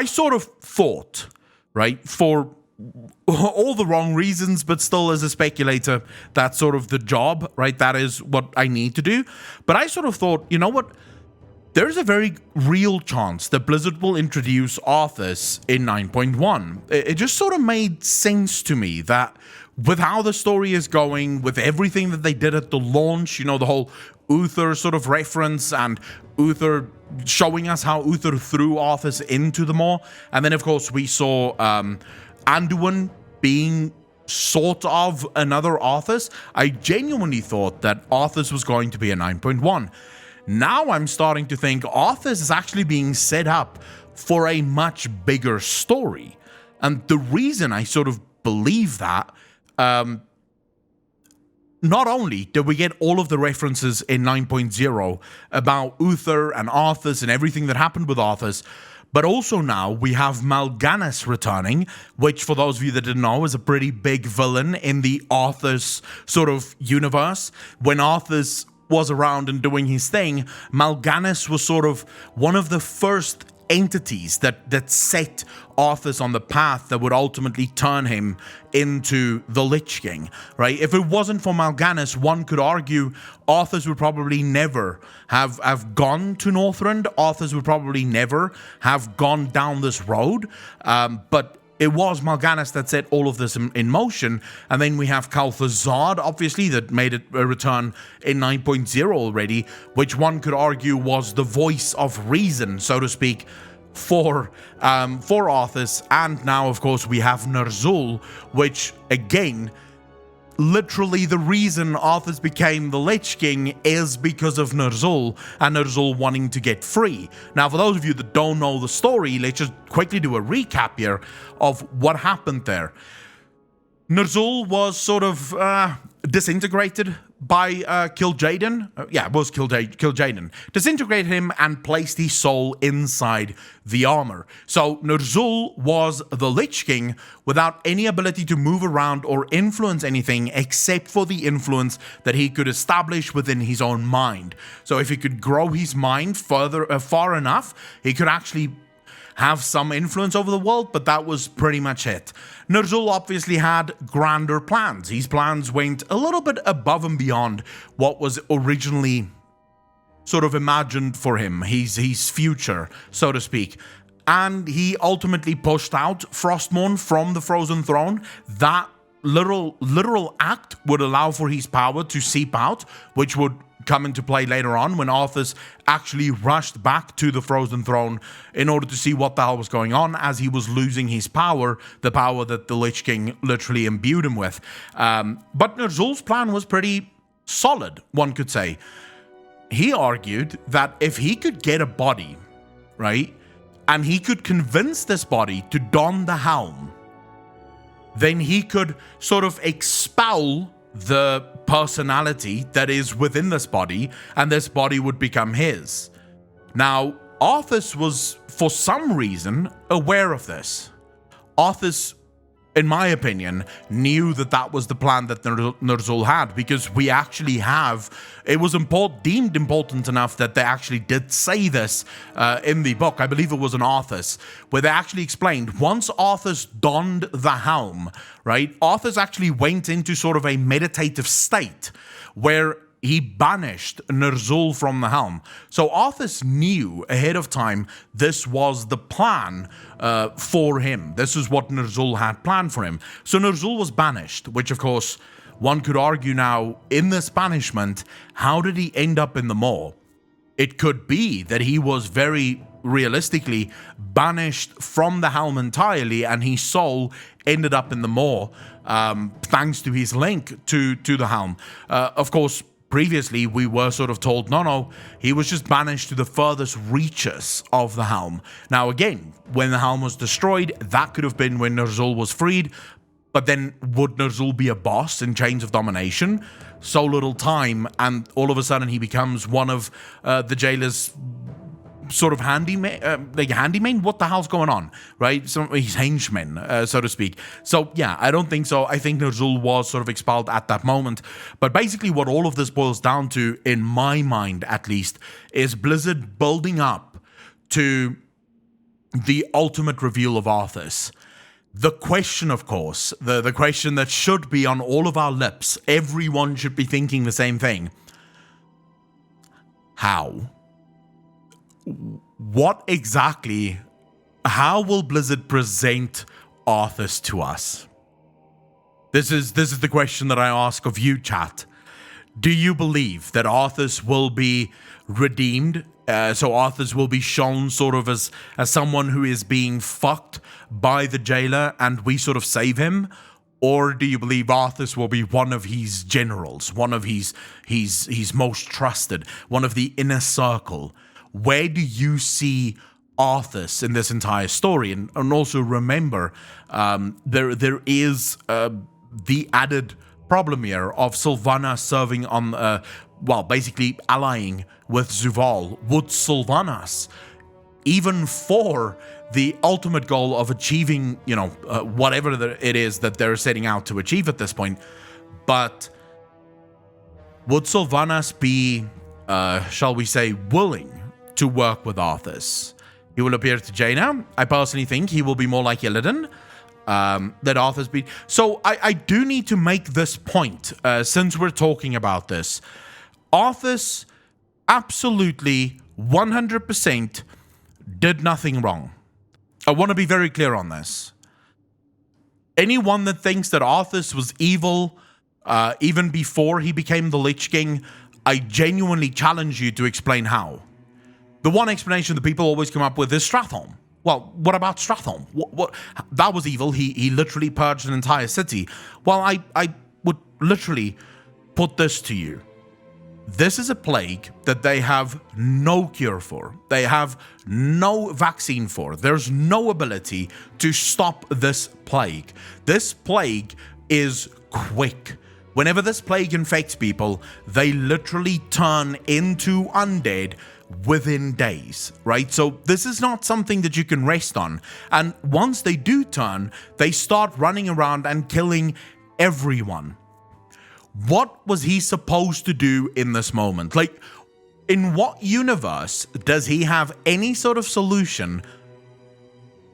I sort of thought, right, for all the wrong reasons, but still as a speculator, that's sort of the job, right? That is what I need to do. But I sort of thought, you know what? There's a very real chance that Blizzard will introduce Arthas in 9.1. It just sort of made sense to me that with how the story is going, with everything that they did at the launch, you know, the whole Uther sort of reference and Uther showing us how Uther threw Arthas into the maw. And then, of course, we saw Anduin being sort of another Arthas. I genuinely thought that Arthas was going to be a 9.1. Now I'm starting to think Arthas is actually being set up for a much bigger story. And the reason I sort of believe that, not only did we get all of the references in 9.0 about Uther and Arthas and everything that happened with Arthas, but also now we have Mal'Ganis returning, which for those of you that didn't know is a pretty big villain in the Arthas sort of universe. When Arthas was around and doing his thing, Mal'Ganis was sort of one of the first entities that set Arthas on the path that would ultimately turn him into the Lich King, right? If it wasn't for Mal'Ganis, one could argue Arthas would probably never have gone to Northrend. Arthas would probably never have gone down this road, but it was Mal'Ganis that set all of this in motion. And then we have Kal'Thuzad, obviously, that made it a return in 9.0 already, which one could argue was the voice of reason, so to speak, for Arthas. And now, of course, we have Ner'zhul, which, again, literally the reason Arthas became the Lich King is because of Ner'zhul, and Ner'zhul wanting to get free. Now, for those of you that don't know the story, let's just quickly do a recap here of what happened there. Ner'zhul was sort of disintegrated by Kil'jaeden. It was Kil'jaeden. Disintegrated him and placed his soul inside the armor. So Ner'zhul was the Lich King without any ability to move around or influence anything except for the influence that he could establish within his own mind. So if he could grow his mind far enough, he could actually have some influence over the world, but that was pretty much it. Ner'zhul obviously had grander plans. His plans went a little bit above and beyond what was originally sort of imagined for him, his future, so to speak. And he ultimately pushed out Frostmourne from the Frozen Throne. That literal act would allow for his power to seep out, which would come into play later on when Arthas actually rushed back to the Frozen Throne in order to see what the hell was going on, as he was losing his power, the power that the Lich King literally imbued him with. But Ner'zhul's plan was pretty solid, one could say. He argued that if he could get a body, right, and he could convince this body to don the helm, then he could sort of expel the personality that is within this body, and this body would become his. Now, Arthas was, for some reason, aware of this. Arthas, in my opinion, knew that that was the plan that Ner'zhul had, because we actually have, it was deemed important enough that they actually did say this in the book. I believe it was in Arthas, where they actually explained once Arthas donned the helm, right, Arthas actually went into sort of a meditative state where he banished Ner'zhul from the helm. So Arthas knew ahead of time this was the plan for him. This is what Ner'zhul had planned for him. So Ner'zhul was banished, which of course one could argue now, in this banishment, how did he end up in the maw? It could be that he was very realistically banished from the helm entirely, and his soul ended up in the maw thanks to his link to the helm. Of course, previously, we were sort of told, no, he was just banished to the furthest reaches of the helm. Now, again, when the helm was destroyed, that could have been when Ner'zhul was freed, but then would Ner'zhul be a boss in Chains of Domination? So little time, and all of a sudden he becomes one of the jailer's sort of handyman. What the hell's going on, right? He's henchmen, so to speak. So yeah, I don't think so. I think Ner'zhul was sort of expelled at that moment. But basically what all of this boils down to, in my mind at least, is Blizzard building up to the ultimate reveal of Arthas. The question, of course, the question that should be on all of our lips, everyone should be thinking the same thing. How? What exactly, how will Blizzard present Arthas to us? This is the question that I ask of you, chat. Do you believe that Arthas will be redeemed? So Arthas will be shown sort of as someone who is being fucked by the jailer and we sort of save him? Or do you believe Arthas will be one of his generals, one of his most trusted, one of the inner circle? Where do you see Arthas in this entire story? And also remember, there is the added problem here of Sylvanas serving on, basically allying with Zuval. Would Sylvanas, even for the ultimate goal of achieving, whatever it is that they're setting out to achieve at this point, but would Sylvanas be, shall we say, willing to work with Arthas? He will appear to Jaina. I personally think he will be more like Illidan. That Arthas be. So I do need to make this point, since we're talking about this. Arthas absolutely 100% did nothing wrong. I want to be very clear on this. Anyone that thinks that Arthas was evil, even before he became the Lich King, I genuinely challenge you to explain how. The one explanation that people always come up with is Stratholme. Well, what about Stratholme? What? That was evil. He literally purged an entire city. Well, I would literally put this to you. This is a plague that they have no cure for. They have no vaccine for. There's no ability to stop this plague. This plague is quick. Whenever this plague infects people, they literally turn into undead within days, right? So this is not something that you can rest on. And once they do turn, they start running around and killing everyone. What was he supposed to do in this moment? Like, in what universe does he have any sort of solution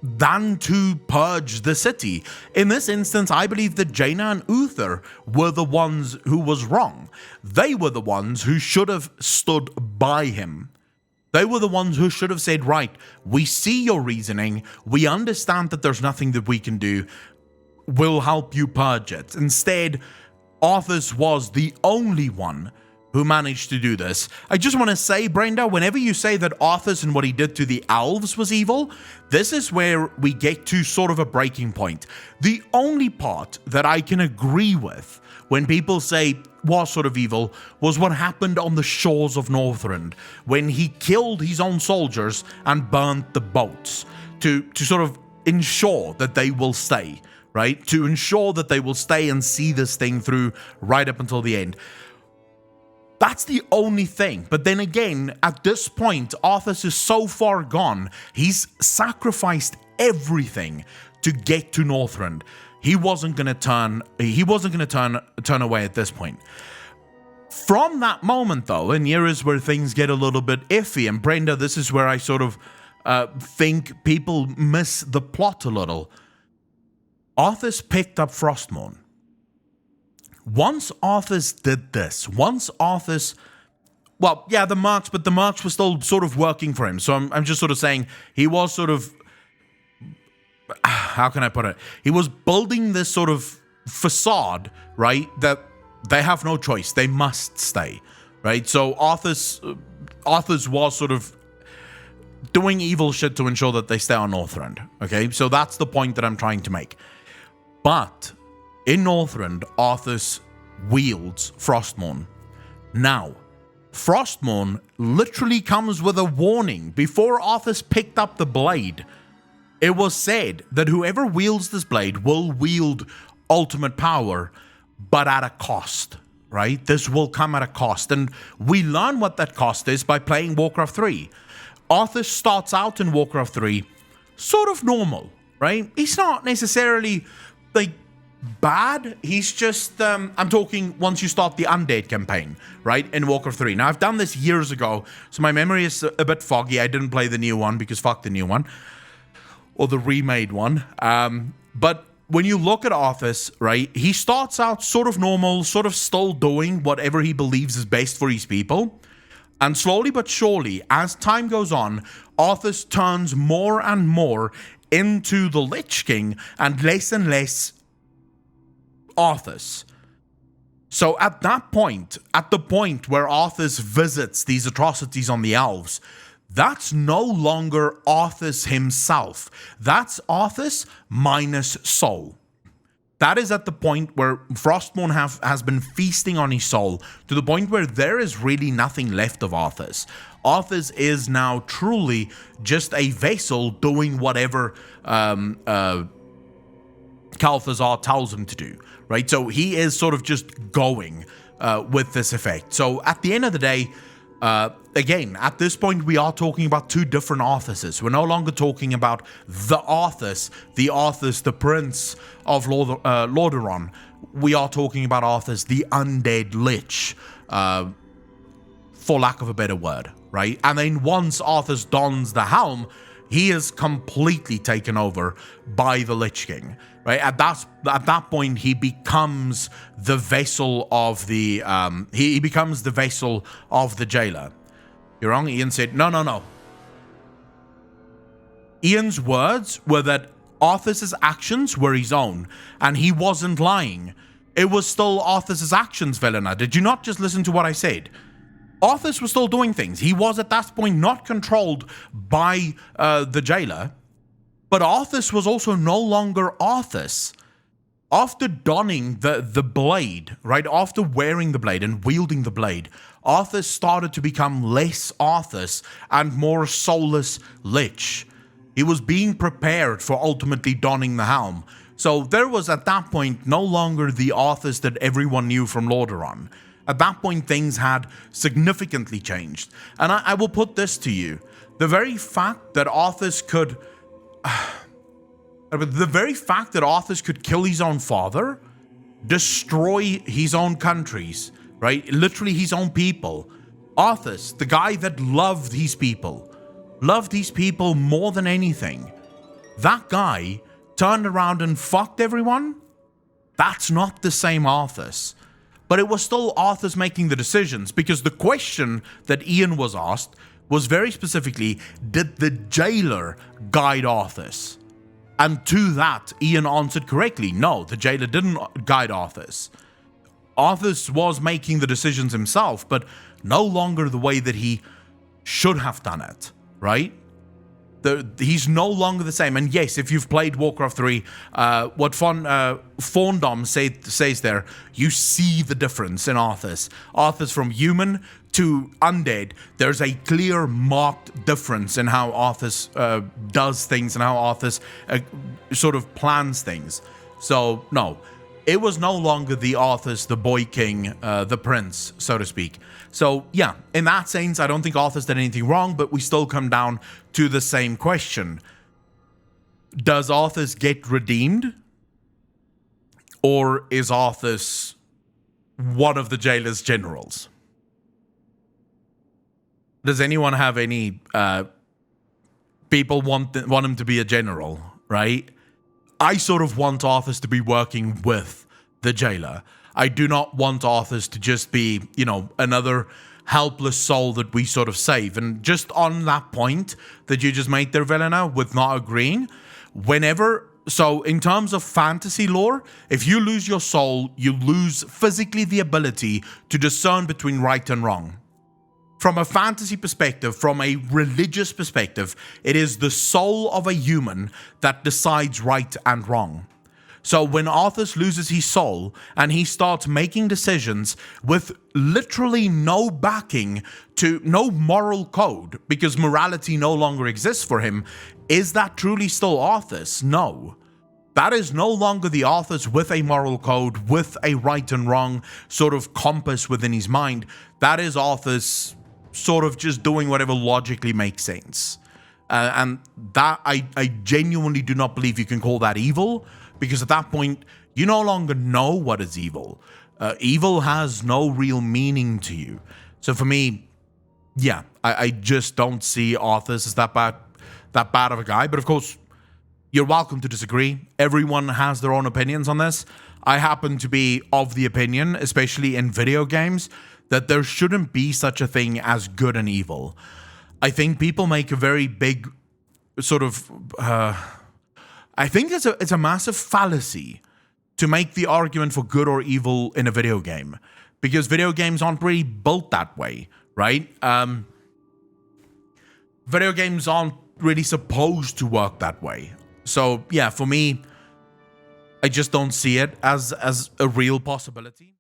than to purge the city? In this instance, I believe that Jaina and Uther were the ones who was wrong. They were the ones who should have stood by him. They were the ones who should have said, right, we see your reasoning. We understand that there's nothing that we can do. We'll help you purge it. Instead, Arthas was the only one who managed to do this. I just want to say, Brenda, whenever you say that Arthas and what he did to the elves was evil, this is where we get to sort of a breaking point. The only part that I can agree with when people say was sort of evil was what happened on the shores of Northrend, when he killed his own soldiers and burnt the boats to sort of ensure that they will stay, right? To ensure that they will stay and see this thing through right up until the end. That's the only thing. But then again, at this point, Arthas is so far gone, he's sacrificed everything to get to Northrend. He wasn't going to turn away at this point. From that moment, though, and here is where things get a little bit iffy. And Brenda, this is where I sort of think people miss the plot a little. Arthas picked up Frostmourne. Once Arthas did this, the mercs, but the mercs were still sort of working for him. So I'm just sort of saying he was sort of, how can I put it? He was building this sort of facade, right? That they have no choice. They must stay, right? So Arthas was sort of doing evil shit to ensure that they stay on Northrend, okay? So that's the point that I'm trying to make. But in Northrend, Arthas wields Frostmourne. Now, Frostmourne literally comes with a warning. Before Arthas picked up the blade, it was said that whoever wields this blade will wield ultimate power, but at a cost, right? This will come at a cost. And we learn what that cost is by playing Warcraft 3. Arthas starts out in Warcraft 3 sort of normal, right? He's not necessarily like bad. He's just, I'm talking once you start the Undead campaign, right? In Warcraft 3. Now, I've done this years ago, so my memory is a bit foggy. I didn't play the new one because fuck the new one. or the remade one. But when you look at Arthas, right, he starts out sort of normal, sort of still doing whatever he believes is best for his people. And slowly but surely, as time goes on, Arthas turns more and more into the Lich King and less Arthas. So at that point, at the point where Arthas visits these atrocities on the elves, that's no longer Arthas himself. That's Arthas minus soul. That is at the point where Frostmourne has been feasting on his soul to the point where there is really nothing left of Arthas. Arthas is now truly just a vessel doing whatever Kalthazar tells him to do, right? So he is sort of just going with this effect. So at the end of the day, again, at this point, we are talking about two different Arthases. We're no longer talking about the Arthas, the Prince of Lordaeron. We are talking about Arthas, the undead Lich, for lack of a better word, right? And then once Arthas dons the helm, he is completely taken over by the Lich King, right? At that point, he becomes the vessel of the he becomes the vessel of the jailer. You're wrong. Ian said, no. Ian's words were that Arthas's actions were his own, and he wasn't lying. It was still Arthas's actions, Velena. Did you not just listen to what I said? Arthas was still doing things. He was at that point not controlled by the jailer, but Arthas was also no longer Arthas. After donning the blade, right, after wearing the blade and wielding the blade, Arthas started to become less Arthas and more soulless Lich. He was being prepared for ultimately donning the helm. So there was at that point no longer the Arthas that everyone knew from Lordaeron. At that point, things had significantly changed. And I will put this to you. The very fact that Arthas could kill his own father, destroy his own countries, right? Literally his own people. Arthas, the guy that loved his people more than anything. That guy turned around and fucked everyone. That's not the same Arthas. But it was still Arthas making the decisions, because the question that Ian was asked was very specifically, did the jailer guide Arthas? And to that, Ian answered correctly, no, the jailer didn't guide Arthas. Arthas was making the decisions himself, but no longer the way that he should have done it, right? He's no longer the same. And yes, if you've played Warcraft 3, what Fondom says there, you see the difference in Arthas. Arthas from human to undead, there's a clear marked difference in how Arthas does things and how Arthas sort of plans things. So, no, it was no longer the Arthas, the boy king, the prince, so to speak. So, yeah, in that sense, I don't think Arthas did anything wrong, but we still come down to the same question. Does Arthas get redeemed? Or is Arthas one of the jailer's generals? Does anyone have any people want him to be a general, right? I sort of want Arthas to be working with the jailer. I do not want Arthas to just be, another helpless soul that we sort of save. And just on that point that you just made there, Velena, with not agreeing, so in terms of fantasy lore, if you lose your soul, you lose physically the ability to discern between right and wrong. From a fantasy perspective, from a religious perspective, it is the soul of a human that decides right and wrong. So when Arthas loses his soul and he starts making decisions with literally no backing to no moral code, because morality no longer exists for him, is that truly still Arthas? No. That is no longer the Arthas with a moral code, with a right and wrong sort of compass within his mind. That is Arthas sort of just doing whatever logically makes sense. And that I genuinely do not believe you can call that evil, because at that point, you no longer know what is evil. Evil has no real meaning to you. So for me, yeah, I just don't see Arthas as that bad of a guy. But of course, You're welcome to disagree. Everyone has their own opinions on this. I happen to be of the opinion, especially in video games, that there shouldn't be such a thing as good and evil. I think people make a very big sort of... I think it's a massive fallacy to make the argument for good or evil in a video game, because video games aren't really built that way, right? Video games aren't really supposed to work that way. So yeah, for me, I just don't see it as a real possibility.